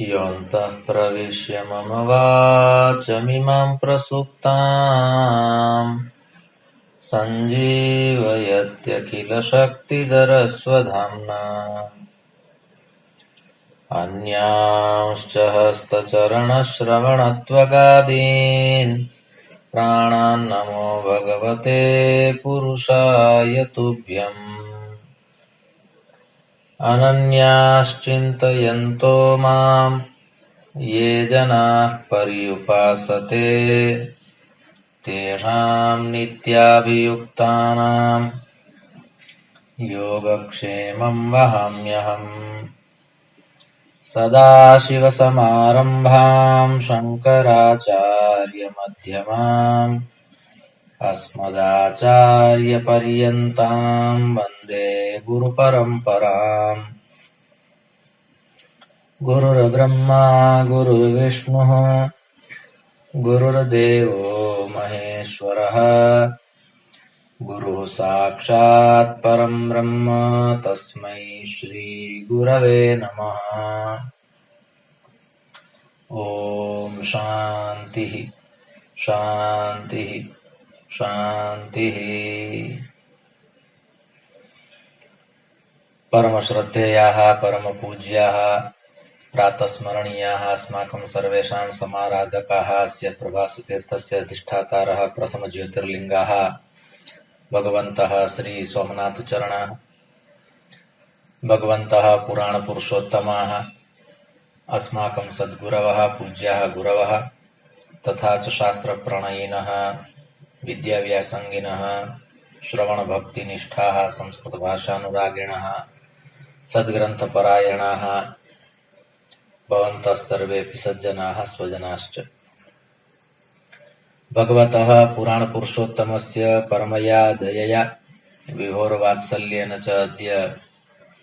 योऽन्तः प्रविश्य मम वाचमिमां प्रसुप्ताम् सञ्जीवयत्यखिलशक्तिधरस्वधाम्ना अन्यांश्च हस्तचरणश्रवणत्वगादीन् प्राणान्नमो भगवते पुरुषाय तुभ्यम्। अनन्याश्चिन्तयन्तो माम् ये जनाः पर्युपासते तेषाम् नित्याभियुक्तानाम् योगक्षेमम् वहाम्यहम्। सदाशिवसमारम्भाम् शङ्कराचार्यमध्यमाम् अस्मदाचार्यपर्यन्ताम् वन्दे गुरुपरम्पराम्। गुरुर्ब्रह्मा गुरुर्विष्णुः गुरुर्देवो महेश्वरः गुरुः साक्षात् परम् ब्रह्म तस्मै श्रीगुरवे नमः। ॐ शान्तिः शान्तिः शान्तिः। परमश्रद्धेयाः परमपूज्याः प्रातस्मरणीयाः अस्माकं सर्वेषां समाराधकाः अस्य प्रभासतीर्थस्य अधिष्ठातारः प्रथमज्योतिर्लिङ्गाः भगवन्तः श्री सोमनाथचरणः भगवन्तः पुराणपुरुषोत्तमाः अस्माकं सद्गुरवः पूज्याः गुरवः तथा च शास्त्रप्रणयिनः विद्याव्यासङ्गिनः श्रवणभक्तिनिष्ठाः संस्कृतभाषानुरागिणः सद्ग्रन्थपरायणाः भवन्तः सर्वेऽपि सज्जनाः स्वजनाश्च। भगवतः पुराणपुरुषोत्तमस्य परमया दयया विभोरवात्सल्येन च अद्य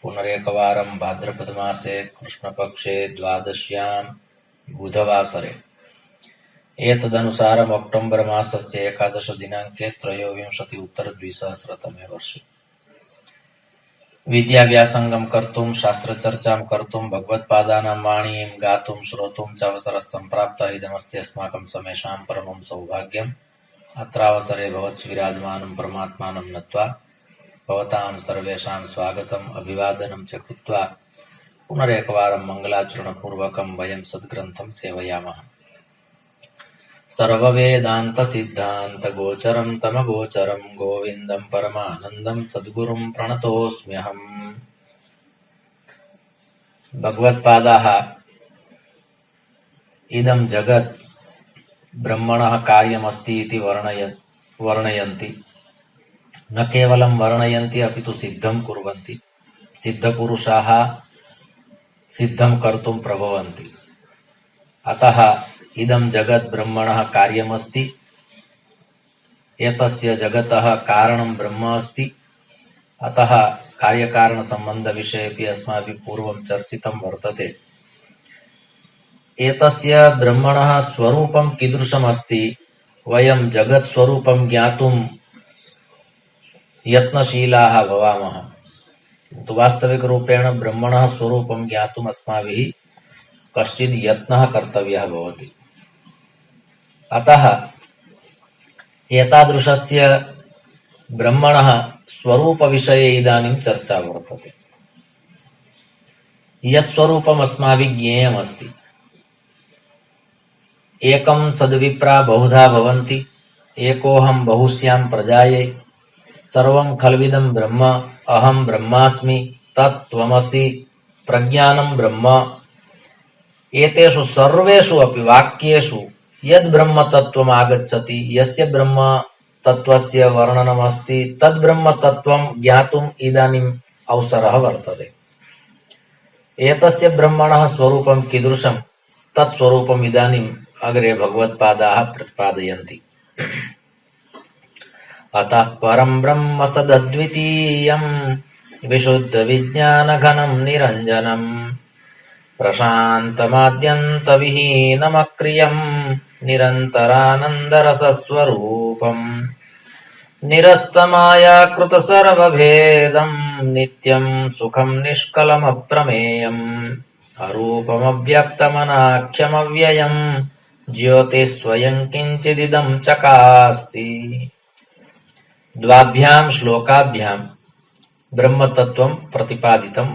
पुनरेकवारं भाद्रपदमासे कृष्णपक्षे द्वादश्यां बुधवासरे एतदनुसारम् अक्टोबर् मासस्य 11 दिनाङ्के त्रयोविंशति-उत्तर-द्विसहस्रतमे वर्षे विद्याव्यासङ्गं कर्तुं शास्त्रचर्चां कर्तुं भगवत्पादानां वाणीं गातुं श्रोतुं च अवसरः सम्प्राप्तः। इदमस्ति अस्माकं समेषां परमं सौभाग्यम्। अत्रावसरे भवत्विराजमानं परमात्मानं नत्वा भवतां सर्वेषां स्वागतम् अभिवादनं च कृत्वा पुनरेकवारं मङ्गलाचरणपूर्वकं वयं सद्ग्रन्थं सेवयामः। सर्ववेदान्तसिद्धान्तगोचरं तमगोचरं गोविन्दं परमानन्दं सद्गुरुं प्रणतोऽस्म्यहम्। भगवत्पादाः इदं जगत् ब्रह्मणः कार्यमस्ति इति वर्णयन्ति। न केवलं वर्णयन्ति अपितु सिद्धं कुर्वन्ति। सिद्धपुरुषाः सिद्धं कर्तुं प्रभवन्ति। अतः इदं जगत् ब्रह्मणः कार्यमस्ति। एतस्य जगतः कारणं ब्रह्म अस्ति। अतः कार्यकारणसम्बन्धविषयेऽपि अस्माभिः पूर्वं चर्चितं वर्तते। एतस्य ब्रह्मणः स्वरूपं कीदृशमस्ति वयं जगत् स्वरूपं ज्ञातुं यत्नशीलाः भवामः। किन्तु वास्तविकरूपेण ब्रह्मणः स्वरूपं ज्ञातुम् अस्माभिः कश्चित् यत्नः कर्तव्यः भवति। अतः एतादृशस्य ब्रह्मणः स्वरूपविषये इदानीं चर्चा वर्तते। यत् स्वरूपम् अस्माभिः ज्ञेयमस्ति। एकं सद्विप्रा बहुधा भवन्ति एकोऽहं बहुस्यां प्रजायै सर्वं खल्विदं ब्रह्म अहं ब्रह्मास्मि तत् त्वमसि प्रज्ञानं ब्रह्म। एतेषु सर्वेषु अपि वाक्येषु यद् ब्रह्म तत्त्वम् आगच्छति यस्य ब्रह्म तत्त्वस्य वर्णनमस्ति तद् ब्रह्म तत्त्वं ज्ञातुम् इदानीम् अवसरः वर्तते। एतस्य ब्रह्मणः स्वरूपं कीदृशं तत् स्वरूपम् इदानीम् अग्रे भगवत्पादाः प्रतिपादयन्ति। अतः परं ब्रह्म सदद्वितीयम् विशुद्धविज्ञानघनं निरञ्जनम् प्रशान्तमाद्यन्तविहीनमक्रियम् निरन्तरानन्दरसस्वरूपम् निरस्तमायाकृतसर्वभेदम् नित्यम् सुखम् निष्कलमप्रमेयम् अरूपमव्यक्तमनाख्यमव्ययम् ज्योतिस्वयम् किञ्चिदिदम् चकास्ति। द्वाभ्याम् श्लोकाभ्याम् ब्रह्मतत्त्वम् प्रतिपादितम्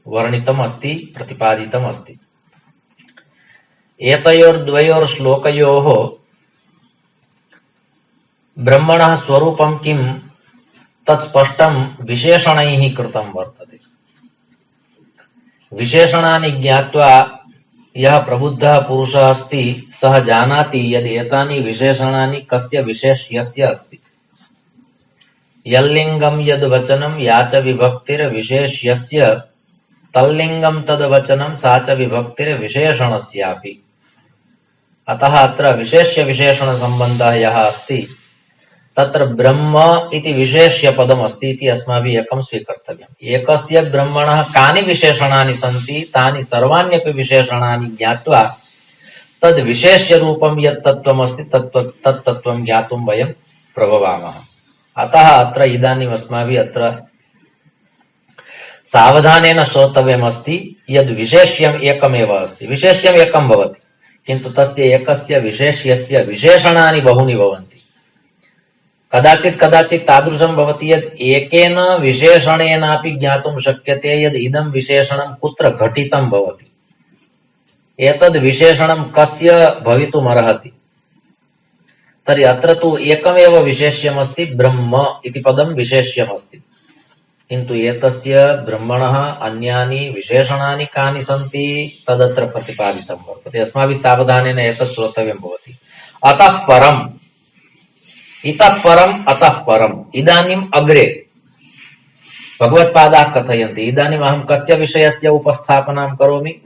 वर्णितम् अस्ति, प्रतिपादितम् अस्ति। एतयोर्द्वयोर् श्लोकयोः ब्रह्मणः स्वरूपं किं तत्स्पष्टं विशेषणैः कृतं वर्तते। विशेषणानि ज्ञात्वा यः प्रबुद्धः पुरुषः अस्ति सः जानाति यद् एतानि विशेषणानि कस्य विशेष्यस्य अस्ति। यल्लिङ्गं यद्वचनं या च विभक्तिर्विशेष्यस्य तल्लिङ्गं तद्वचनं सा च विभक्तिर्विशेषणस्यापि। अतः अत्र विशेष्य विशेषण सम्बन्धः यः अस्ति तत्र ब्रह्म इति विशेष्य पदमस्ति इति अस्माभिः एकं स्वीकर्तव्यम्। एकस्य ब्रह्मणः कानि विशेषणानि सन्ति तानि सर्वाण्यपि विशेषणानि ज्ञात्वा तद् विशेष्य रूपं यत् तत्त्वमस्ति तत्तत्त्वं ज्ञातुं वयं प्रभवामः। अतः अत्र इदानीम् अस्माभिः अत्र सावधानेन श्रोतव्यमस्ति यद् विशेष्यम् एकमेव अस्ति। विशेष्यम् एकं भवति किन्तु तस्य एकस्य विशेष्यस्य विशेषणानि बहूनि भवन्ति। कदाचित् कदाचित् तादृशं भवति यत् एकेन विशेषणेनापि ज्ञातुं शक्यते यद् इदं विशेषणं कुत्र घटितं भवति, एतद् विशेषणं कस्य भवितुमर्हति। तर्हि अत्र तु एकमेव विशेष्यमस्ति, ब्रह्म इति पदं विशेष्यमस्ति, किन्तु एतस्य ब्रह्मणः अन्यानि विशेषणानि कानि सन्ति तदत्र प्रतिपादितं वर्तते। अस्माभिः सावधानेन एतत् श्रोतव्यं भवति। अतः परम्, इतः परम्, अतः परम्, इदानीम् अग्रे भगवत्पादाः कथयन्ति। इदानीम् अहं कस्य विषयस्य उपस्थापनां करोमि,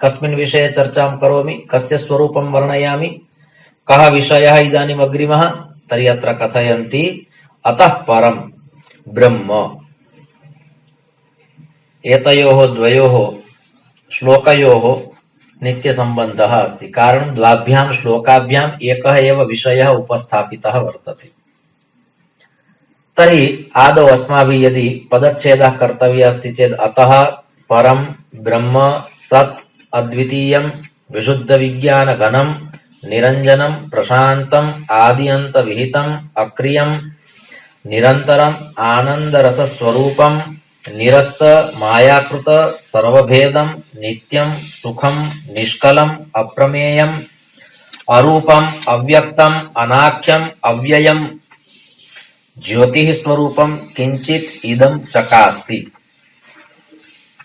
कस्मिन् विषये चर्चां करोमि, कस्य स्वरूपं वर्णयामि, कः विषयः इदानीम् अग्रिमः। तर्हि अत्र कथयन्ति अतः परम् ब्रह्म। एतयोः द्वयोः श्लोकयोः नित्यसम्बन्धः अस्ति। कारणं द्वाभ्यां श्लोकाभ्याम् एकः एव विषयः उपस्थापितः वर्तते। तर्हि आदौ अस्माभिः यदि पदच्छेदः कर्तव्यः अस्ति चेत् अतः परं ब्रह्म सत् अद्वितीयं विशुद्धविज्ञानघनं निरञ्जनं प्रशान्तम् आदिअन्तविहितम् अक्रियम् निरन्तरम् आनन्दरसस्वरूपम् निरस्त मायाकृत सर्वभेदं नित्यं सुखं निष्कलम् अप्रमेयम् अरूपम् अव्यक्तम् अनाख्यम् अव्ययम् ज्योतिः स्वरूपं किञ्चित् इदं चकास्ति।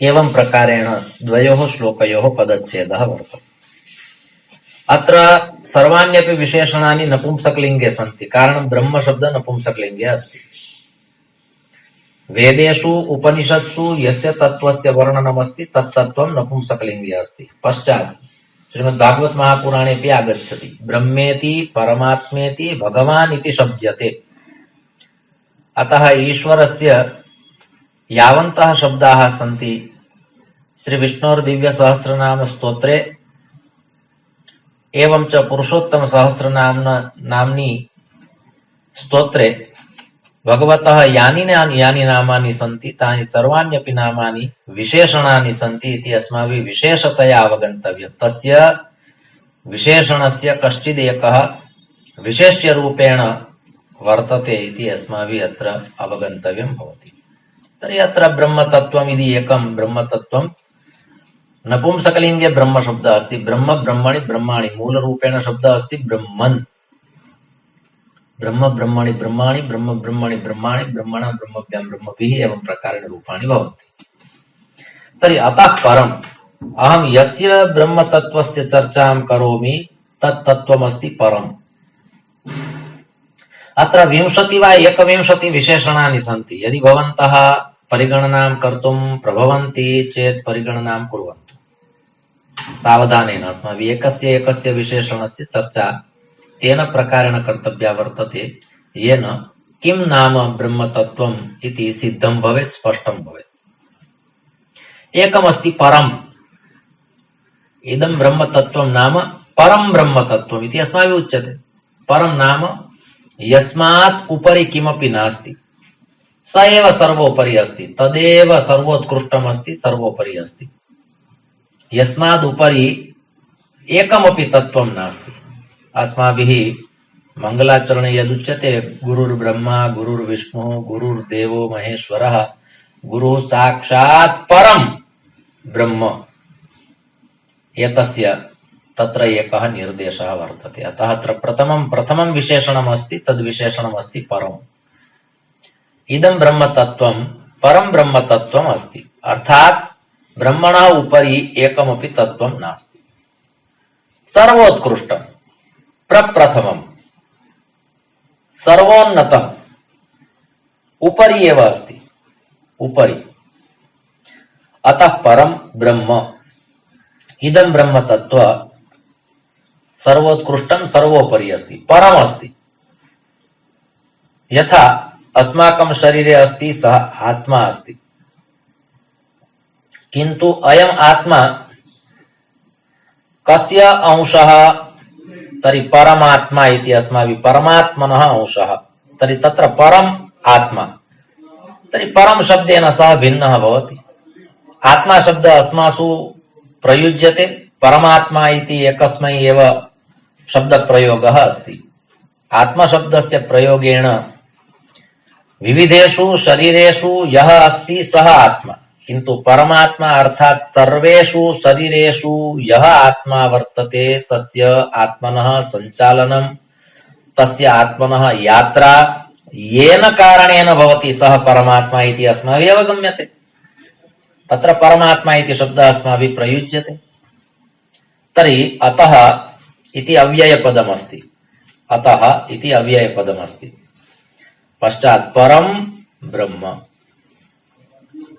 एवं प्रकारेण द्वयोः श्लोकयोः पदच्छेदः वर्तते। अत्र सर्वाण्यपि विशेषणानि नपुंसकलिङ्गे सन्ति। कारणं ब्रह्मशब्दः नपुंसकलिङ्गे अस्ति। वेदेषु उपनिषत्सु यस्य तत्त्वस्य वर्णनमस्ति तत्तत्त्वं नपुंसकलिङ्गे अस्ति। पश्चात् श्रीमद्भागवत महापुराणेऽपि आगच्छति ब्रह्मेति परमात्मेति भगवान् इति शब्द्यते। अतः ईश्वरस्य यावन्तः शब्दाः सन्ति श्रीविष्णोर्दिव्यसहस्रनाम स्तोत्रे एवं च पुरुषोत्तमसहस्रनाम्नि स्तोत्रे भगवतः यानि नामानि सन्ति तानि सर्वाण्यपि नामानि विशेषणानि सन्ति इति अस्माभिः विशेषतया अवगन्तव्यम्। तस्य विशेषणस्य कश्चिदेकः विशेष्यरूपेण वर्तते इति अस्माभिः अत्र अवगन्तव्यं भवति। तर्हि अत्र ब्रह्मतत्त्वम् इति एकं ब्रह्मतत्त्वं नपुंसकलिङ्गे ब्रह्मशब्दः अस्ति। ब्रह्म ब्रह्मणि ब्रह्माणि मूलरूपेण शब्दः अस्ति ब्रह्मन्। ब्रह्म ब्रह्मणि ब्रह्माणि ब्रह्म ब्रह्मणि ब्रह्माणि ब्रह्मणा ब्रह्मभ्यां ब्रह्मभिः एवं प्रकारेण रूपाणि भवन्ति। तर्हि अतः परम् अहं यस्य ब्रह्मतत्त्वस्य चर्चां करोमि तत् तत्त्वमस्ति परम्। अत्र 20 वा 21 विशेषणानि सन्ति। यदि भवन्तः परिगणनां कर्तुं प्रभवन्ति चेत् परिगणनां कुर्वन्तु सावधानेन। अस्माभिः एकस्य विशेषणस्य चर्चा तेन प्रकारेण कर्तव्या वर्तते येन किं नाम ब्रह्म तत्त्वम् इति सिद्धं भवेत्, स्पष्टं भवेत्। एकमस्ति परम्। इदं ब्रह्म तत्त्वं नाम परं ब्रह्म तत्त्वम् इति अस्माभिः उच्यते। परं नाम यस्मात् उपरि किमपि नास्ति, स एव सर्वोपरि अस्ति, तदेव सर्वोत्कृष्टम् अस्ति, सर्वोपरि अस्ति। यस्माद् उपरि एकमपि तत्त्वं नास्ति। अस्माभिः मंगलाचरणे यदुच्यते गुरुर्ब्रह्मा गुरुर्विष्णुः गुरुर्देवो महेश्वरः गुरुः साक्षात् परं ब्रह्म, एतस्य तत्र एकः निर्देशः वर्तते। अतः अत्र प्रथमं विशेषणम् अस्ति, तद्विशेषणम् अस्ति परम्। इदं ब्रह्म तत्त्वं परं ब्रह्म तत्त्वम् अस्ति, अर्थात् ब्रह्मणः उपरि एकमपि तत्त्वं नास्ति। सर्वोत्कृष्टं, प्रप्रथमं, सर्वोन्नतम्, उपरि एव अस्ति, उपरि। अतः परं ब्रह्म, इदं ब्रह्म तत्त्व सर्वोत्कृष्टं, सर्वोपरि अस्ति, परम् अस्ति। यथा अस्माकं शरीरे अस्ति सः आत्मा अस्ति, किन्तु अयम् आत्मा कस्य अंशः? तर्हि परमात्मा इति अस्माभिः परमात्मनः अंशः। तर्हि तत्र परम् आत्मा, तर्हि परं शब्देन सह भिन्नः भवति। आत्मा शब्द अस्मासु प्रयुज्यते, परमात्मा इति एकस्मै एव शब्दप्रयोगः अस्ति। आत्मशब्दस्य प्रयोगेण विविधेषु शरीरेषु यः अस्ति सः आत्मा, किन्तु परमात्मा अर्थात् सर्वेषु शरीरेषु यः आत्मा वर्तते तस्य आत्मनः सञ्चालनं, तस्य आत्मनः यात्रा येन कारणेन भवति सः परमात्मा इति अस्माभिः अवगम्यते। तत्र परमात्मा इति शब्दः अस्माभिः प्रयुज्यते। तर्हि अतः इति अव्ययपदमस्ति, अतः इति अव्ययपदमस्ति। पश्चात् परं ब्रह्म,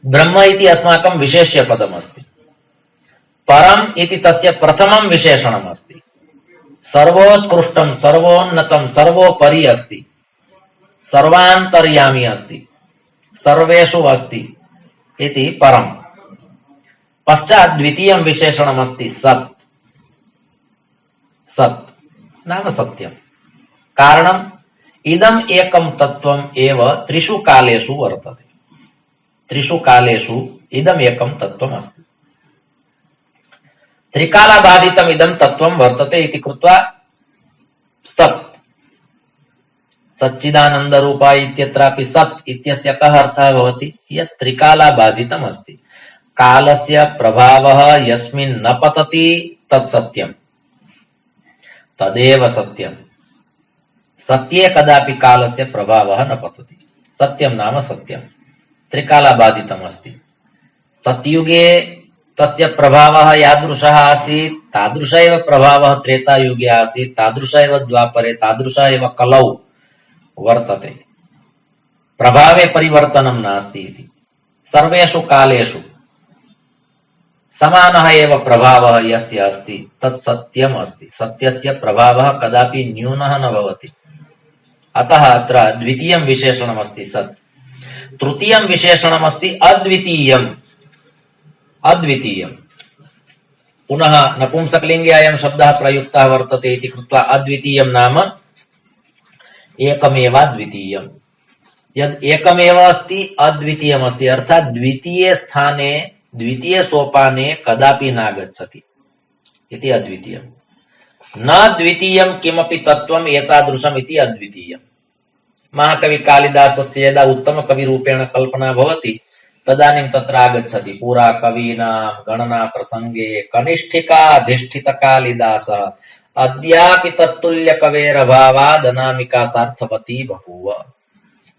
ब्रह्म इति अस्माकं विशेष्यपदमस्ति। परम् इति तस्य प्रथमं विशेषणमस्ति। सर्वोत्कृष्टं, सर्वोन्नतं, सर्वोपरि अस्ति, सर्वान्तर्यामी अस्ति, सर्वेषु अस्ति इति परम्। पश्चात् द्वितीयं विशेषणमस्ति सत्। सत् नाम सत्यं। कारणम् इदम् एकं तत्त्वम् एव त्रिषु कालेषु वर्तते। त्रिषु कालेषु इदम् एकं तत्त्वम् अस्ति। त्रिकालबाधितम् इदं तत्त्वं वर्तते इति कृत्वा सत्। सच्चिदानन्दरूपा इत्यत्रापि सत् इत्यस्य कः अर्थः भवति? यत् त्रिकालबाधितम् अस्ति। कालस्य प्रभावः यस्मिन् न पतति तत् सत्यम्, तदेव सत्यम्। सत्ये कदापि कालस्य प्रभावः न पतति। सत्यं नाम सत्यम्, त्रिकालबाधितम् अस्ति। सत्युगे तस्य प्रभावः यादृशः आसीत् तादृश एव प्रभावः त्रेतायुगे आसीत्, तादृश एव द्वापरे, तादृश एव कलौ वर्तते। प्रभावे परिवर्तनं नास्ति इति। सर्वेषु कालेषु समानः एव प्रभावः यस्य अस्ति तत् सत्यम् अस्ति। सत्यस्य प्रभावः कदापि न्यूनः न भवति। अतः अत्र द्वितीयं विशेषणमस्ति सत्। तृतीयं विशेषणमस्ति अद्वितीयम्। अद्वितीयम् पुनः नपुंसकलिङ्गे अयं शब्दः प्रयुक्तः वर्तते इति कृत्वा अद्वितीयं नाम एकमेवाद्वितीयम्। यद् एकमेव अस्ति अद्वितीयमस्ति, अर्थात् द्वितीये स्थाने द्वितीय सोपाने कदापि नागच्छति इति अद्वितीयम्। न द्वितीयं किमपि तत्त्वम् एतादृशम् इति अद्वितीयम्। महाकवि कालिदासस्य यदा उत्तमकविरूपेण कल्पना भवति तदानीं तत्र आगच्छति पुरा कवीनां गणना प्रसङ्गे कनिष्ठिकाधिष्ठितकालिदासः अद्यापि तत्तुल्यकवेरभावाद् अनामिका सार्थवती बभूव।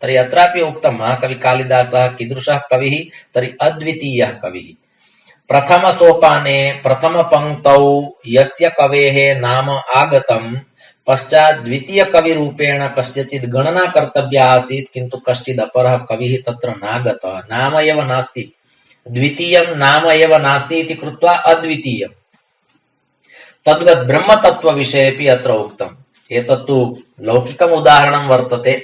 तर्हि अत्रापि उक्तं महाकवि कालिदासः कीदृशः कविः? तर्हि अद्वितीयः कविः। प्रथमसोपाने प्रथमपङ्क्तौ यस्य कवेः नाम आगतं, पश्चात् द्वितीयकविरूपेण कस्यचित् गणना कर्तव्या आसीत्, किन्तु कश्चित् अपरः कविः तत्र नागतः, नाम एव नास्ति, द्वितीयं नाम एव नास्ति इति कृत्वा अद्वितीयम्। तद्वत् ब्रह्मतत्त्वविषयेऽपि अत्र उक्तम्। एतत्तु लौकिकम् उदाहरणं वर्तते।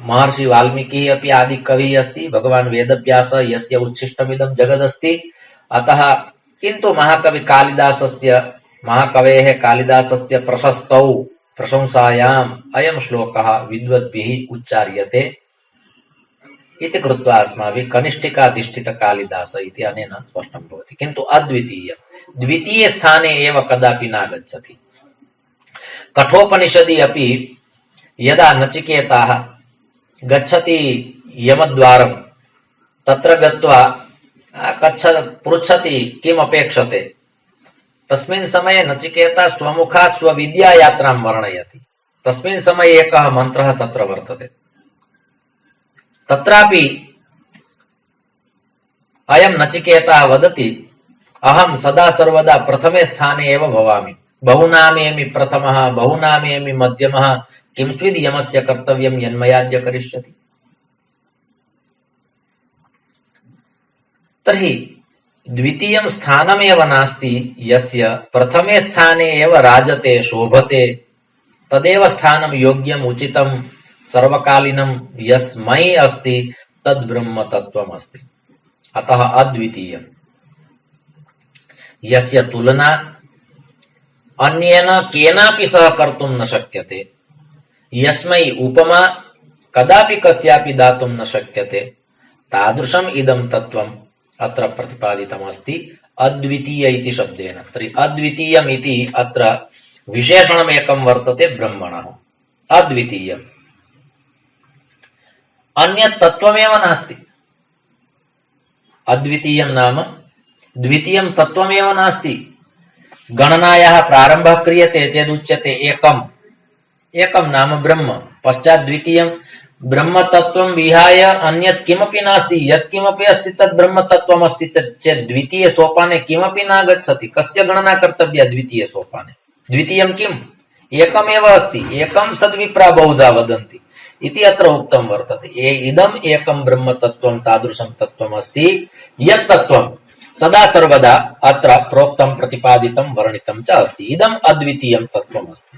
महर्षि वाल्मीकि अपि आदिकविः अस्ति, भगवान् वेदव्यास यस्य उच्छिष्टमिदं जगदस्ति। अतः किन्तु महाकवेः कालिदासस्य प्रशस्तौ प्रशंसायाम् अयं श्लोकः विद्वद्भिः उच्चार्यते इति कृत्वा अस्माभिः कनिष्ठिकाधिष्ठितकालिदास इति अनेन स्पष्टं भवति। किन्तु द्वितीये स्थाने एव कदापि नागच्छति। कठोपनिषदि अपि यदा नचिकेताः गच्छति यमद्वारं, तत्र गत्वा पृच्छति किम् अपेक्षते। तस्मिन् समये नचिकेता स्वमुखात् स्वविद्यायात्रां वर्णयति। तस्मिन् समये एकः मन्त्रः तत्र वर्तते। तत्रापि अयं नचिकेतः वदति, अहं सदा सर्वदा प्रथमे स्थाने एव भवामि। बहुनामेमि प्रथमः, बहुनामेमि मध्यमः, किंस्विद् यमस्य कर्तव्यं यन्मयाद्य करिष्यति। तर्हि द्वितीयं स्थानमेव नास्ति यस्य प्रथमे स्थाने एव राजते शोभते, तदेव स्थानं योग्यम् उचितं सर्वकालीनं यस्मै अस्ति तद् ब्रह्म तत्त्वम् अस्ति। अतः अद्वितीयम्, यस्य तुलना अन्येन केनापि सह कर्तुं न शक्यते, यस्मै उपमा कदापि कस्यापि दातुं न शक्यते, तादृशम् इदं तत्त्वम् अत्र प्रतिपादितमस्ति अद्वितीय इति शब्देन। तर्हि अद्वितीयम् इति अत्र विशेषणमेकं वर्तते ब्रह्मणः। अद्वितीयम्, अन्यत् तत्त्वमेव नास्ति। अद्वितीयं नाम द्वितीयं तत्त्वमेव नास्ति। गणनायाः प्रारम्भः क्रियते चेदुच्यते एकम्, एकं नाम ब्रह्म, पश्चात् द्वितीयं ब्रह्म तत्त्वं विहाय अन्यत् किमपि नास्ति। यत् किमपि अस्ति तत् ब्रह्म तत्त्वम् अस्ति चेत् द्वितीय सोपाने किमपि नागच्छति। कस्य गणना कर्तव्या द्वितीय सोपाने? द्वितीयं किम्? एकमेव अस्ति। एकं सद्विप्रा बहुधा वदन्ति इति अत्र उक्तं वर्तते। इदम् एकं ब्रह्म तत्त्वं तादृशं तत्त्वम् अस्ति यत् तत्त्वं सदा सर्वदा अत्र प्रोक्तं प्रतिपादितं वर्णितं च अस्ति। इदम् अद्वितीयं तत्त्वम् अस्ति।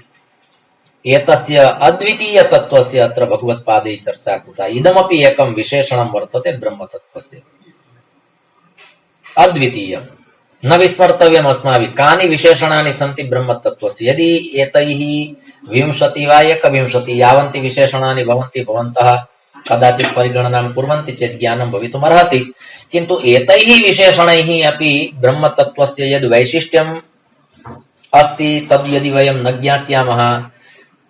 एतस्य अद्वितीय तत्त्वस्य अत्र भगवत्पादैः चर्चा कृता। इदमपि एकं विशेषणं वर्तते ब्रह्मतत्त्वस्य। अद्वितीयं न विस्मर्तव्यम् अस्माभिः। कानि विशेषणानि सन्ति ब्रह्मतत्त्वस्य? यदि एतैः 20 वा 21 यावन्ति विशेषणानि भवन्ति, भवन्तः कदाचित् परिगणनां कुर्वन्ति चेत् ज्ञानं भवितुमर्हति। किन्तु एतैः विशेषणैः अपि ब्रह्मतत्त्वस्य यद् वैशिष्ट्यम् अस्ति तद् यदि वयं न ज्ञास्यामः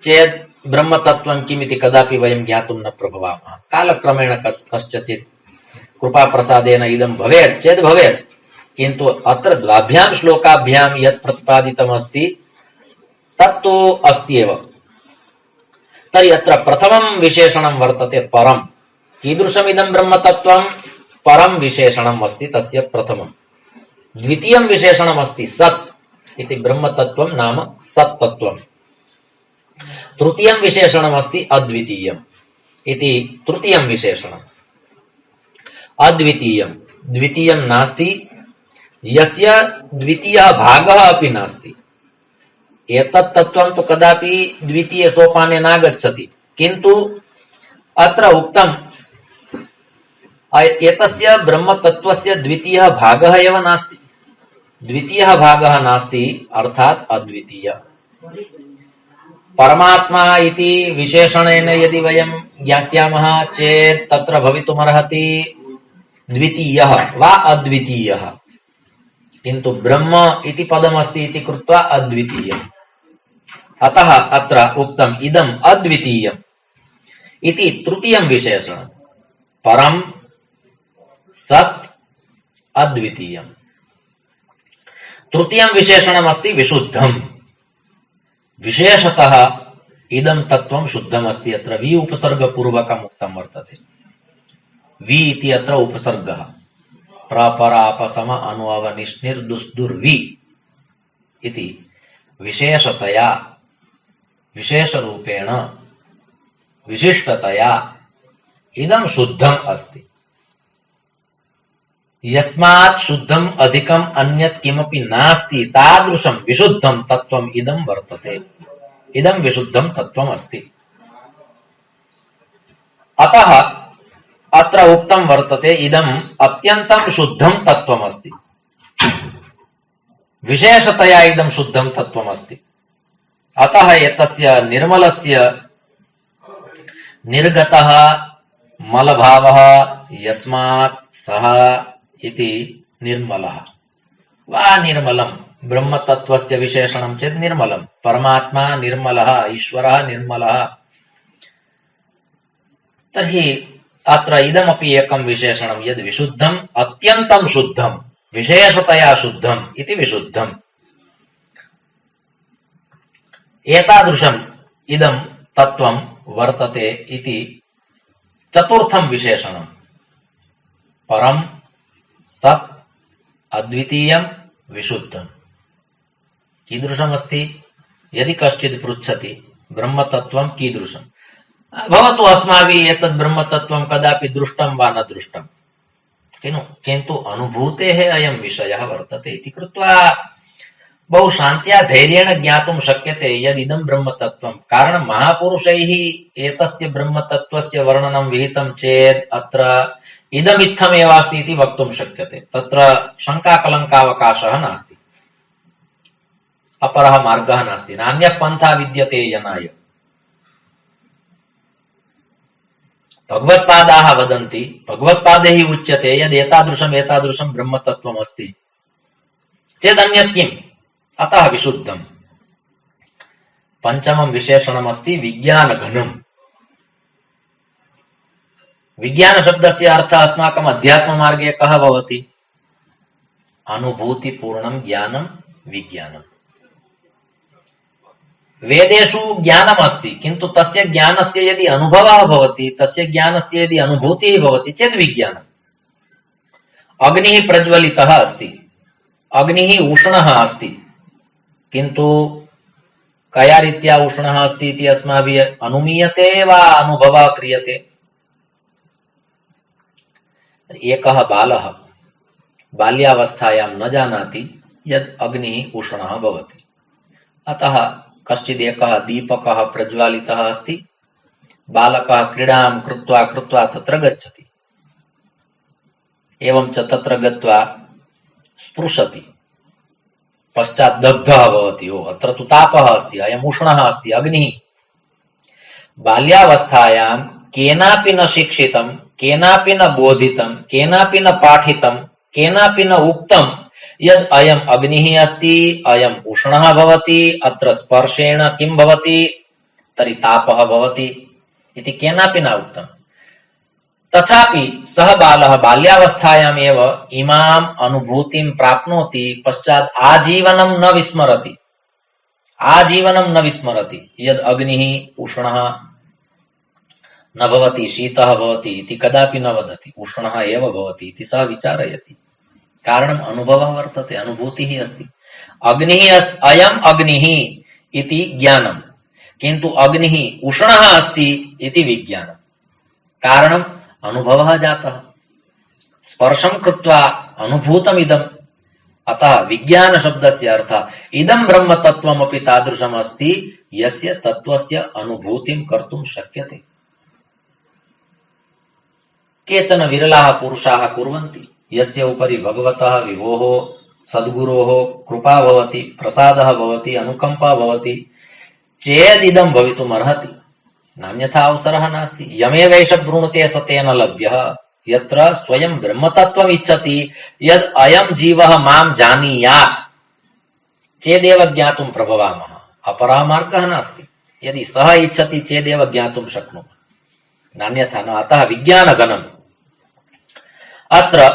चेत् ब्रह्मतत्त्वं किमिति कदापि वयं ज्ञातुं न प्रभवामः। कालक्रमेण कस्यचित् कृपाप्रसादेन इदं भवेत् चेत् भवेत्, किन्तु अत्र द्वाभ्यां श्लोकाभ्यां यत् प्रतिपादितमस्ति तत्तु अस्ति एव। तर्हि अत्र प्रथमं विशेषणं वर्तते परम्। कीदृशमिदं ब्रह्मतत्त्वं? परं विशेषणम् अस्ति तस्य प्रथमम्। द्वितीयं विशेषणमस्ति सत् इति ब्रह्मतत्त्वं नाम सत्तत्त्वम्। तृतीयं विशेषणमस्ति अद्वितीयम् इति तृतीयं विशेषणम्। अद्वितीयं द्वितीयं नास्ति, यस्य द्वितीयः भागः अपि नास्ति। एतत् तत्त्वं तु कदापि द्वितीय सोपाने नागच्छति, किन्तु अत्र उक्तम् एतस्य ब्रह्मतत्त्वस्य द्वितीयः भागः एव नास्ति। द्वितीयः भागः नास्ति अर्थात् अद्वितीय। परमात्मा इति विशेषणेन यदि वयं ज्ञास्यामः चेत् तत्र भवितुमर्हति द्वितीयः वा अद्वितीयः, किन्तु ब्रह्म इति पदमस्ति इति कृत्वा अद्वितीयम्। अतः अत्र उक्तम् इदम् अद्वितीयम् इति तृतीयं विशेषणम्। परं सत् अद्वितीयम्। तृतीयं विशेषणमस्ति विशुद्धम्। विशेषतः इदं तत्त्वं शुद्धमस्ति। अत्र वि उपसर्गपूर्वकम् उक्तं वर्तते। वि इति अत्र उपसर्गः। प्रपरापसम अनुअवनिष्निर्दुस्दुर्वि इति विशेषतया, विशेषरूपेण, विशिष्टतया इदं शुद्धम् अस्ति। यस्मात् शुद्धम् अधिकम् अन्यत् किमपि नास्ति तादृशं विशुद्धं तत्त्वम् इदं वर्तते। इदं विशुद्धं तत्त्वम् अस्ति। अतः अत्र उक्तं वर्तते इदम् अत्यन्तं शुद्धं तत्त्वम् अस्ति, विशेषतया इदं शुद्धं तत्त्वम् अस्ति। अतः एतस्य निर्मलस्य निर्गतः मलभावः यस्मात् सः इति निर्मलः वा निर्मलं ब्रह्मतत्त्वस्य विशेषणं चेत् निर्मलं, परमात्मा निर्मलः, ईश्वरः निर्मलः। तर्हि अत्र इदमपि एकं विशेषणं यद् विशुद्धम् अत्यन्तं शुद्धं विशेषतया शुद्धम् इति विशुद्धम्। एतादृशम् इदं तत्त्वं वर्तते इति चतुर्थं विशेषणं। परं सत् अद्वितीयं विशुद्धं कीदृशमस्ति? यदि कश्चित् पृच्छति ब्रह्मतत्त्वं कीदृशं, भवतु अस्माभिः एतद् ब्रह्मतत्त्वं कदापि दृष्टं वा न दृष्टं, किन्तु अनुभूतेः अयं विषयः वर्तते इति कृत्वा बहु शान्त्या धैर्येण ज्ञातुं शक्यते यद् इदं ब्रह्मतत्त्वं। कारणं महापुरुषैः एतस्य ब्रह्मतत्त्वस्य वर्णनं विहितं चेत् अत्र इदमित्थमेव अस्ति इति वक्तुं शक्यते, तत्र शङ्काकलङ्कावकाशः नास्ति, अपरः मार्गः नास्ति, नान्यः पन्था विद्यते यनाय। भगवत्पादाः वदन्ति, भगवत्पादैः उच्यते यद् एतादृशं ब्रह्मतत्त्वम् अस्ति चेदन्यत् किम्? अतः विशुद्धम्। पञ्चमं विशेषणमस्ति विज्ञानघनम्। विज्ञानशब्दस्य अर्थः अस्माकम् अध्यात्ममार्गे कः भवति? अनुभूतिपूर्णं ज्ञानं विज्ञानम्। वेदेषु ज्ञानमस्ति, किन्तु तस्य ज्ञानस्य यदि अनुभवः भवति, तस्य ज्ञानस्य यदि अनुभूतिः भवति चेत् विज्ञानम्। अग्निः प्रज्वलितः अस्ति, अग्निः उष्णः अस्ति, किन्तु कया रीत्या उष्णः अस्ति इति अस्माभिः अनुमीयते वा अनुभवः क्रियते? एकः बालः बाल्यावस्थायां न जानाति यद् अग्निः उष्णः भवति, अतः कश्चिदेकः दीपकः प्रज्वालितः अस्ति, बालकः क्रीडां कृत्वा कृत्वा तत्र गच्छति, एवं च तत्र गत्वा स्पृशति, पश्चात् दग्धः भवति, ओ अत्र तु तापः अस्ति, अयम् उष्णः अस्ति, अग्निः। बाल्यावस्थायां केनापि न शिक्षितं, केनापि न बोधितं, केनापि न पाठितं, केनापि न उक्तं यद् अयम् अग्निः अस्ति, अयम् उष्णः भवति, अत्र स्पर्शेण किं भवति, तर्हि तापः भवति इति केनापि न उक्तम्। तथापि सः बालः बाल्यावस्थायामेव इमाम् अनुभूतिं प्राप्नोति, पश्चात् आजीवनं न विस्मरति, आजीवनं न विस्मरति यद् अग्निः उष्णः न भवति, शीतः भवति इति कदापि न वदति, उष्णः एव भवति इति सः विचारयति। कारणम् अनुभवः वर्तते, अनुभूतिः अस्ति। अग्निः अयम् अग्निः इति ज्ञानं, किन्तु अग्निः उष्णः अस्ति इति विज्ञानं। कारणम् अनुभवः जातः, स्पर्शं कृत्वा अनुभूतमिदम्। अतः विज्ञानशब्दस्य अर्थः इदं ब्रह्मतत्त्वमपि तादृशमस्ति यस्य तत्त्वस्य अनुभूतिं कर्तुं शक्यते। केचन विरलाः पुरुषाः कुर्वन्ति, यस्य उपरि भगवतः विभोः सद्गुरोः कृपा भवति, प्रसादः भवति, अनुकम्पा भवति चेदिदं भवितुमर्हति, नान्यथा अवसरः नास्ति। यमेवैष वृणुते स तेन लभ्यः। यत्र स्वयं ब्रह्मतत्त्वम् इच्छति यद् अयं जीवः मां जानीयात् चेदेव ज्ञातुं प्रभवामः, अपरः मार्गः नास्ति। यदि सः इच्छति चेदेव ज्ञातुं शक्नुमः, नान्यथा न। अतः विज्ञानघनम्। अत्र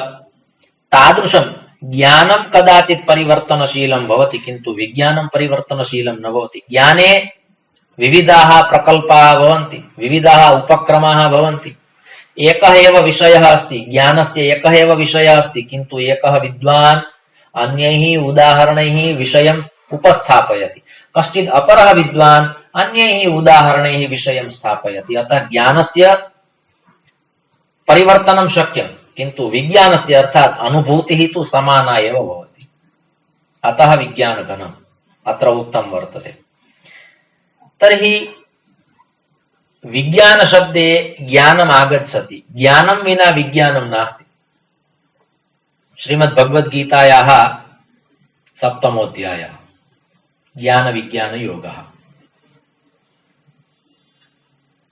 तादृशं ज्ञानं कदाचित् परिवर्तनशीलं भवति, किन्तु विज्ञानं परिवर्तनशीलं न भवति। ज्ञाने विविधाः प्रकल्पाः भवन्ति, विविधाः उपक्रमाः भवन्ति। एकः एव विषयः अस्ति, ज्ञानस्य एकः एव विषयः अस्ति, किन्तु एकः विद्वान् अन्यैः उदाहरणैः विषयम् उपस्थापयति, कश्चित् अपरः विद्वान् अन्यैः उदाहरणैः विषयं स्थापयति। अतः ज्ञानस्य परिवर्तनं शक्यं, किन्तु विज्ञानस्य अर्थात् अनुभूतिः तु समाना एव भवति। अतः विज्ञानघनम् अत्र उक्तं वर्तते। तर्हि विज्ञान शब्दे ज्ञानम् आगच्छति, ज्ञानं विना विज्ञानं नास्ति। श्रीमद् भगवद्गीतायाः 7मोऽध्यायः ज्ञान विज्ञान योगः।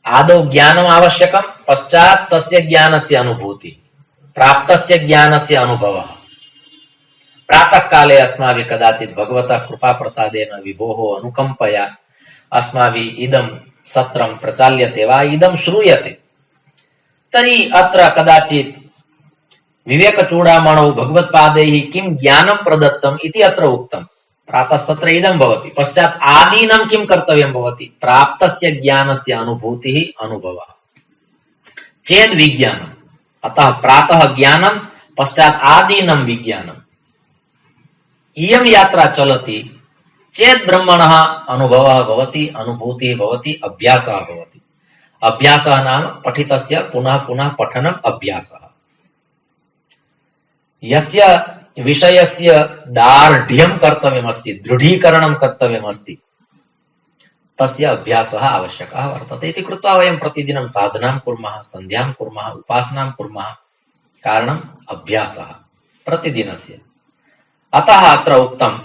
आदौ ज्ञानम् आवश्यकं, पश्चात् तस्य ज्ञानस्य अनुभूति, प्राप्तस्य ज्ञानस्य अनुभवः। प्रातः काले अस्माभिः कदाचित् भगवतः कृपा प्रसादेन विभोः अनुकंपया अस्माभिः इदं सत्रं प्रचाल्यते वा, इदं श्रूयते, तर्हि अत्र कदाचित् विवेकचूडामणौ भगवत्पादैः किं ज्ञानं प्रदत्तम् इति अत्र उक्तम्। प्रातः सत्रे इदं भवति, पश्चात् आदीनं किं कर्तव्यं भवति, प्राप्तस्य ज्ञानस्य अनुभूतिः, अनुभवः चेत् विज्ञानम्। अतः प्रातः ज्ञानं, पश्चात् आदीनं विज्ञानम्। इयं यात्रा चलति चेत् ब्रह्मणः अनुभवः भवति, अनुभूतिः भवति, अभ्यासः भवति। अभ्यासः नाम पठितस्य पुनः पुनः पठनम् अभ्यासः। यस्य विषयस्य दार्ढ्यं कर्तव्यमस्ति, दृढीकरणं कर्तव्यमस्ति, तस्य अभ्यासः आवश्यकः वर्तते इति कृत्वा वयं प्रतिदिनं साधनां कुर्मः, सन्ध्यां कुर्मः, उपासनां कुर्मः। कारणम् अभ्यासः प्रतिदिनस्य। अतः अत्र उक्तं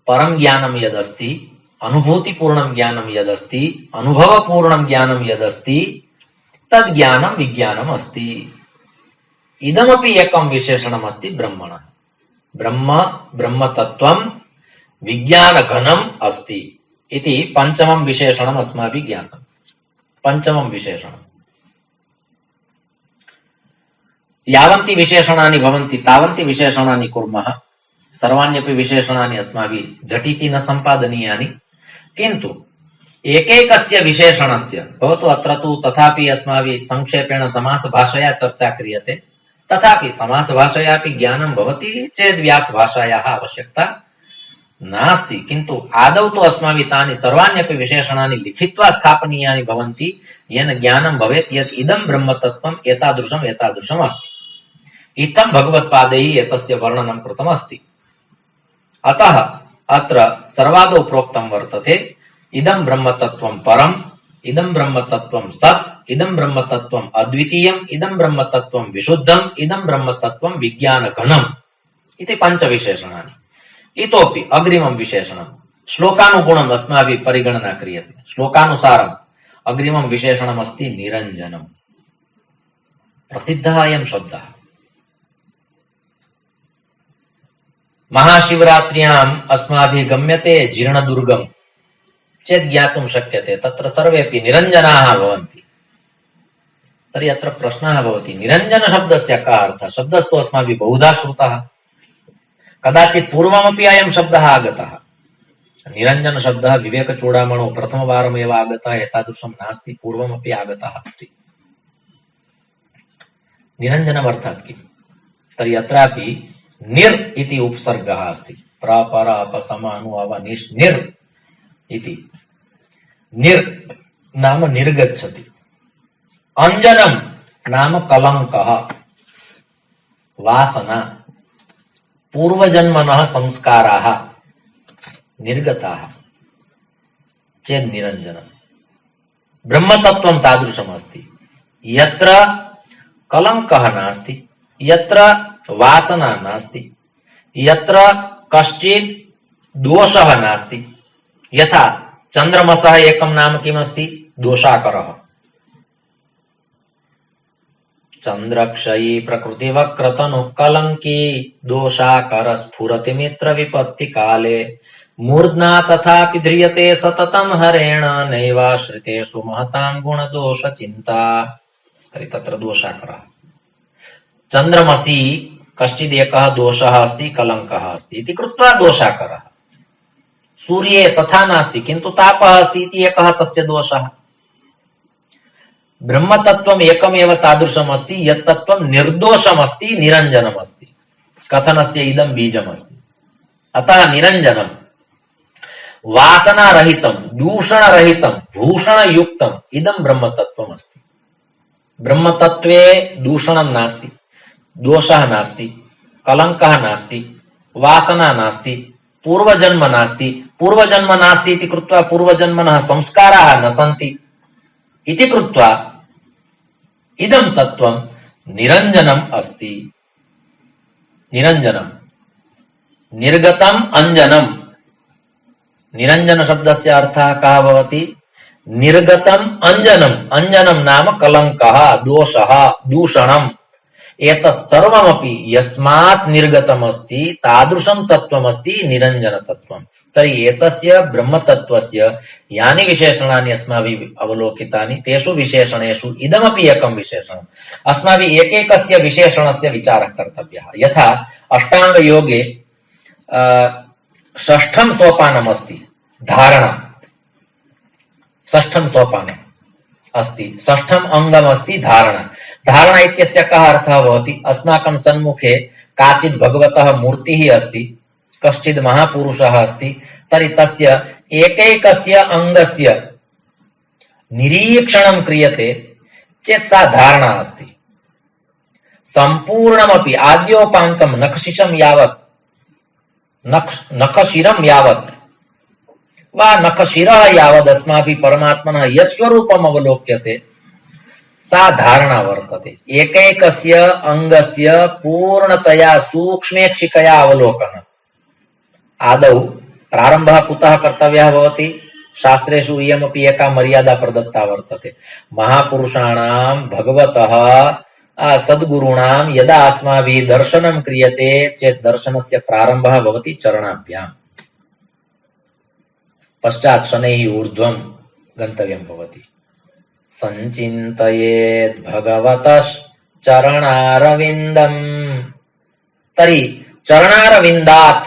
परं ज्ञानं यदस्ति, अनुभूतिपूर्णं ज्ञानं यदस्ति, अनुभवपूर्णं ज्ञानं यदस्ति, तद् ज्ञानं विज्ञानम् अस्ति। इदमपि एकं विशेषणम् अस्ति ब्रह्मणः। ब्रह्म ब्रह्मतत्त्वं विज्ञानघनम् अस्ति इति पञ्चमं विशेषणम् अस्माभिः ज्ञातम्। पञ्चमं विशेषणम्। यावन्ति विशेषणानि भवन्ति तावन्ति विशेषणानि कुर्मः। सर्वाण्यपि विशेषणानि अस्माभिः झटिति न सम्पादनीयानि, किन्तु एकैकस्य विशेषणस्य, भवतु अत्र तु तथापि अस्माभिः संक्षेपेण समासभाषया चर्चा क्रियते, तथापि समासभाषयापि ज्ञानं भवति चेत् व्यासभाषायाः आवश्यकता नास्ति, किन्तु आदौ तु अस्माभिः तानि सर्वाण्यपि विशेषणानि लिखित्वा स्थापनीयानि भवन्ति, येन ज्ञानं भवेत् यत् इदं ब्रह्मतत्त्वम् एतादृशम् एतादृशम् अस्ति। इत्थं भगवत्पादैः एतस्य वर्णनं कृतमस्ति। अतः अत्र सर्वादौ प्रोक्तं वर्तते इदं ब्रह्मतत्त्वं परम्, इदं ब्रह्मतत्त्वं सत्, इदं ब्रह्मतत्त्वम् अद्वितीयम्, इदं ब्रह्मतत्त्वं विशुद्धम्, इदं ब्रह्मतत्त्वं विज्ञानघनम् इति पञ्चविशेषणानि। इतोपि अग्रिमं विशेषणं श्लोकानुगुणम् अस्माभिः परिगणना क्रियते। श्लोकानुसारम् अग्रिमं विशेषणमस्ति निरञ्जनम्। प्रसिद्धः अयं शब्दः। महाशिवरात्र्याम् अस्माभिः गम्यते जीर्णदुर्गम् चेत् ज्ञातुं शक्यते तत्र सर्वेपि निरञ्जनाः भवन्ति। तर्हि अत्र प्रश्नः भवति, निरञ्जनशब्दस्य कः अर्थः? शब्दस्तु अस्माभिः बहुधा श्रुतः, कदाचित् पूर्वमपि अयं शब्दः आगतः। निरञ्जनशब्दः विवेकचूडामणौ प्रथमवारमेव आगतः, एतादृशं नास्ति, पूर्वमपि आगतः अस्ति। निरञ्जनम् अर्थात् किम्? तर्हि अत्रापि निर् इति उपसर्गः अस्ति। प्रापर अपसम अनु अव निश् निर् इति। निर् नाम निर्गच्छति। अंजनम नाम कलंकः, वासना, पूर्वजन्मनः संस्काराः निर्गताः चेत् निरञ्जनम्। ब्रह्मतत्त्वं तादृशमस्ति यत्र कलंकः नास्ति, यत्र वासना नास्ति, यत्र कश्चित् दोषः नास्ति। यथा चन्द्रमसः एकं नाम किमस्ति? दोषाकरः। चन्द्रक्षयी प्रकृतिवक्रतनुः कलंकी दोषाकर स्फुरति मित्र विपत्ति काले मूर्ध्ना तथापि ध्रियते सततं हरेण नैवाश्रितेषु महतां गुणदोष चिन्ता। तर्हि तत्र दोषाकरः। चन्द्रमसि कश्चित् एकः दोषः अस्ति, कलंकः अस्ति इति कृत्वा दोषाकरः। सूर्ये तथा नास्ति किन्तु तापः अस्ति इति एकः तस्य दोषः। ब्रह्मतत्त्वम् एकमेव तादृशम् अस्ति यत् तत्त्वं निर्दोषम् अस्ति, निरञ्जनम् अस्ति। कथनस्य इदं बीजम् अस्ति। अतः निरञ्जनम् वासनारहितं, दूषणरहितं, भूषणयुक्तम् इदं ब्रह्मतत्त्वम् अस्ति। ब्रह्मतत्त्वे दूषणं नास्ति, दोषः नास्ति, कलंकः नास्ति, वासना नास्ति, पूर्वजन्म नास्ति, पूर्वजन्म नास्ति इति कृत्वा पूर्वजन्मनः संस्काराः न सन्ति इति कृत्वा इदं तत्त्वं निरञ्जनम् अस्ति। निरञ्जनम्, निर्गतम् अञ्जनम्। निरञ्जन शब्दस्य अर्थः कः भवति? निर्गतम् अञ्जनम्। अञ्जनम् नाम कलङ्कः, दोषः, दूषणम्। एतत् सर्वमपि यस्मात् निर्गतमस्ति तादृशं तत्त्वमस्ति निरञ्जनतत्त्वम्। तर्हि एतस्य ब्रह्मतत्त्वस्य यानि विशेषणानि अस्माभिः अवलोकितानि तेषु विशेषणेषु इदमपि एकं विशेषणम्। अस्माभिः एकैकस्य विशेषणस्य विचारः कर्तव्यः। यथा अष्टाङ्गयोगे षष्ठं सोपानमस्ति धारणा, षष्ठं सोपानम् अस्ति, षष्ठम् अङ्गमस्ति धारणा। धारणा इत्यस्य कः अर्थः भवति? अस्माकं सन्मुखे काचित् भगवतः मूर्तिः अस्ति, कश्चित् महापुरुषः अस्ति, तर्हि तस्य एकैकस्य अङ्गस्य निरीक्षणं क्रियते चेत् सा धारणा अस्ति। सम्पूर्णमपि आद्योपान्तं नखशिरं यावत् नखशिरं यावत् वा नखशिरः यावद् अस्माभिः परमात्मनः यत् स्वरूपम् अवलोक्यते सा धारणा वर्तते। एकैकस्य अङ्गस्य पूर्णतया सूक्ष्मेक्षिकया अवलोकनम्। आदौ प्रारम्भः कुतः कर्तव्यः भवति? शास्त्रेषु इयमपि एका मर्यादा प्रदत्ता वर्तते। महापुरुषाणां भगवतः सद्गुरूणां यदा अस्माभिः दर्शनं क्रियते चेत् दर्शनस्य प्रारम्भः भवति चरणाभ्याम्, पश्चात् शनैः ऊर्ध्वं गन्तव्यं भवति। सञ्चिन्तयेत् भगवतः चरणारविन्दम्। तर्हि चरणारविन्दात्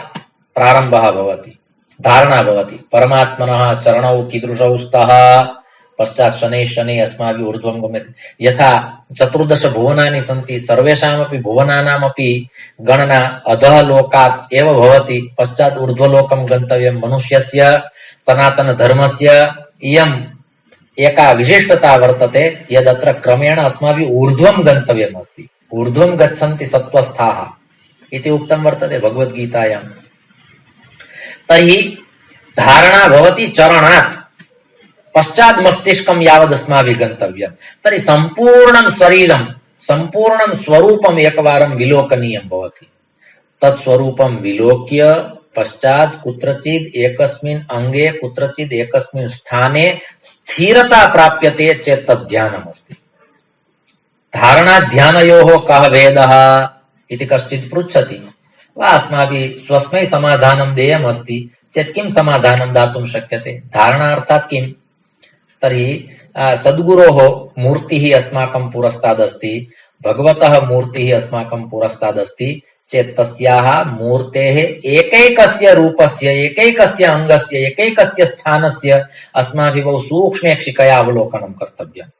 प्रारम्भः भवति, धारणा भवति। परमात्मनः चरणौ कीदृशौ स्तः, पश्चात् शनैः शनैः अस्माभिः ऊर्ध्वं गम्यते। यथा 14 भुवनानि सन्ति, सर्वेषामपि भुवनानामपि गणना अधः लोकात् एव भवति, पश्चात् ऊर्ध्वलोकं गन्तव्यं। मनुष्यस्य सनातनधर्मस्य इयम् एका विशिष्टता वर्तते यदत्र क्रमेण अस्माभिः ऊर्ध्वं गन्तव्यम् अस्ति। ऊर्ध्वं गच्छन्ति सत्त्वस्थाः इति उक्तं वर्तते भगवद्गीतायां। तर्हि धारणा भवति चरणात्, पश्चात् मस्तिष्कं यावद् अस्माभिः गन्तव्यम्। तर्हि सम्पूर्णं शरीरं, सम्पूर्णं स्वरूपम् एकवारं विलोकनीयं भवति। तत् स्वरूपं विलोक्य पश्चात् कुत्रचित् एकस्मिन् अङ्गे, कुत्रचित् एकस्मिन् स्थाने स्थिरता प्राप्यते चेत् तत् ध्यानमस्ति। धारणाध्यानयोः कः भेदः इति कश्चित् पृच्छति वा अस्माभिः स्वस्मै समाधानं देयमस्ति चेत् किं समाधानं दातुं शक्यते? धारणार्थात् किम्? तर्हि सद्गुरोः मूर्तिः अस्माकं पुरस्तादस्ति, भगवतः मूर्तिः अस्माकं पुरस्तादस्ति चेत् तस्याः मूर्तेः एकैकस्य रूपस्य, एकैकस्य अङ्गस्य, एकैकस्य स्थानस्य अस्माभिः बहु सूक्ष्मेक्षिकया अवलोकनं कर्तव्यम्।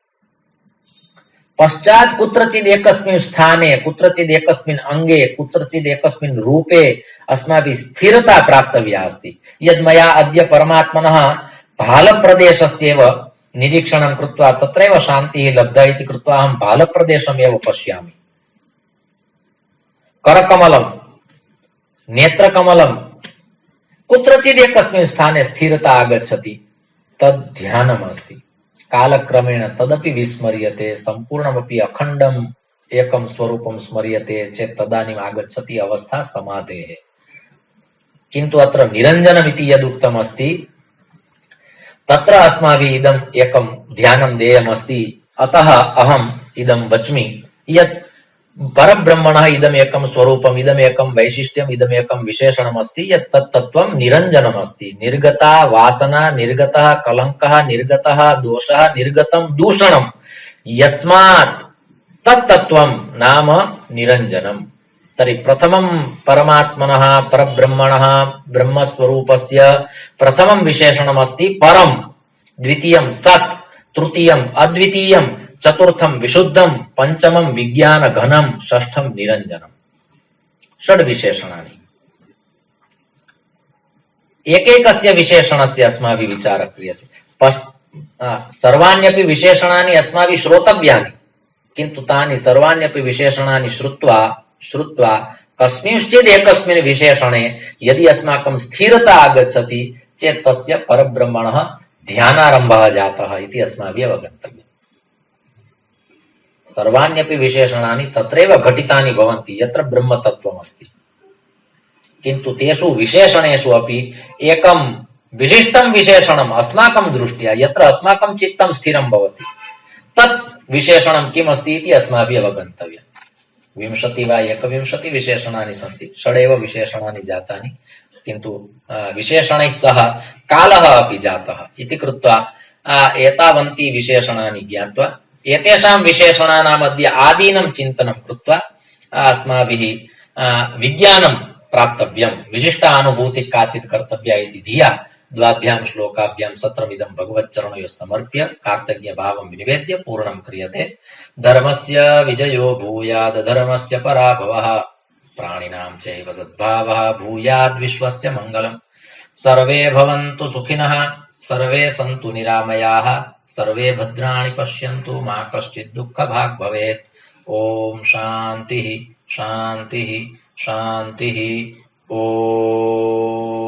पश्चात् कुत्रचित् एकस्मिन् स्थाने, कुत्रचित् एकस्मिन् अङ्गे, कुत्रचित् एकस्मिन् रूपे अस्माभिः स्थिरता प्राप्तव्या अस्ति। यद् मया अद्य परमात्मनः भालप्रदेशस्यैव निरीक्षणं कृत्वा तत्रैव शान्तिः लब्धा इति कृत्वा अहं भालप्रदेशमेव पश्यामि। करकमलं, नेत्रकमलं, कुत्रचित् एकस्मिन् स्थाने स्थिरता आगच्छति, तद् ध्यानमस्ति। कालक्रमेण तदपि विस्मर्यते, सम्पूर्णमपि अखण्डम् एकं स्वरूपं स्मर्यते चेत् तदानीम् आगच्छति अवस्था समाधेः। किन्तु अत्र निरञ्जनमिति यदुक्तमस्ति तत्र अस्माभिः इदम् एकं ध्यानं देयमस्ति। अतः अहम् इदं वच्मि यत् परब्रह्मणः इदमेकं स्वरूपम्, इदमेकं वैशिष्ट्यम्, इदमेकं विशेषणमस्ति यत् तत्तत्त्वं निरञ्जनमस्ति। निर्गता वासना, निर्गतः कलङ्कः, निर्गतः दोषः, निर्गतं दूषणं यस्मात् तत्तत्त्वं नाम निरञ्जनम्। तर्हि प्रथमं परमात्मनः, परब्रह्मणः, ब्रह्मस्वरूपस्य प्रथमं विशेषणमस्ति परं, द्वितीयं सत्, तृतीयम् अद्वितीयं, चतुर्थं विशुद्धं, पंचमं विज्ञानघनं, षष्ठं निरञ्जनम्। षड् विशेषणानि। एकैकस्य विशेषणस्य अस्माभिः विचारः क्रियते। सर्वाण्यपि विशेषणानि अस्माभिः श्रोतव्यानि, किन्तु तानि सर्वाण्यपि विशेषणानि श्रुत्वा कस्मिंश्चित् एकस्मिन् विशेषणे यदि अस्माकं स्थिरता आगच्छति चेत् तस्य परब्रह्मणः ध्यानारम्भः जातः इति अस्माभिः अवगन्तव्यम्। सर्वाण्यपि विशेषणानि तत्रैव घटितानि भवन्ति यत्र ब्रह्मतत्त्वम् अस्ति, किन्तु तेषु विशेषणेषु अपि एकं विशिष्टं विशेषणम् अस्माकं दृष्ट्या यत्र अस्माकं चित्तं स्थिरं भवति तत् विशेषणं किम् अस्ति इति अस्माभिः अवगन्तव्यम्। 20 वा 21 विशेषणानि सन्ति, षडेव विशेषणानि जातानि, किन्तु विशेषणैः सह कालः अपि जातः इति कृत्वा एतावन्ति विशेषणानि ज्ञात्वा एतेषां विशेषणानां मध्ये आदीनं चिन्तनं कृत्वा अस्माभिः विज्ञानं प्राप्तव्यं, विशिष्टानुभूतिः काचित् कर्तव्या इति धिया द्वाभ्यां श्लोकाभ्यां सत्रमिदं भगवच्चरणयोः समर्प्य कार्तज्ञभावं विनिवेद्य पूर्णं क्रियते। धर्मस्य विजयो भूयाद् धर्मस्य पराभवः प्राणिनां चैव सद्भावः भूयाद् विश्वस्य मङ्गलम्। सर्वे भवन्तु सुखिनः सर्वे सन्तु निरामयाः सर्वे भद्राणि पश्यन्तु मा कश्चित् दुःखभाग् भवेत्। ओम शान्तिः शान्तिः शान्तिः। ओम।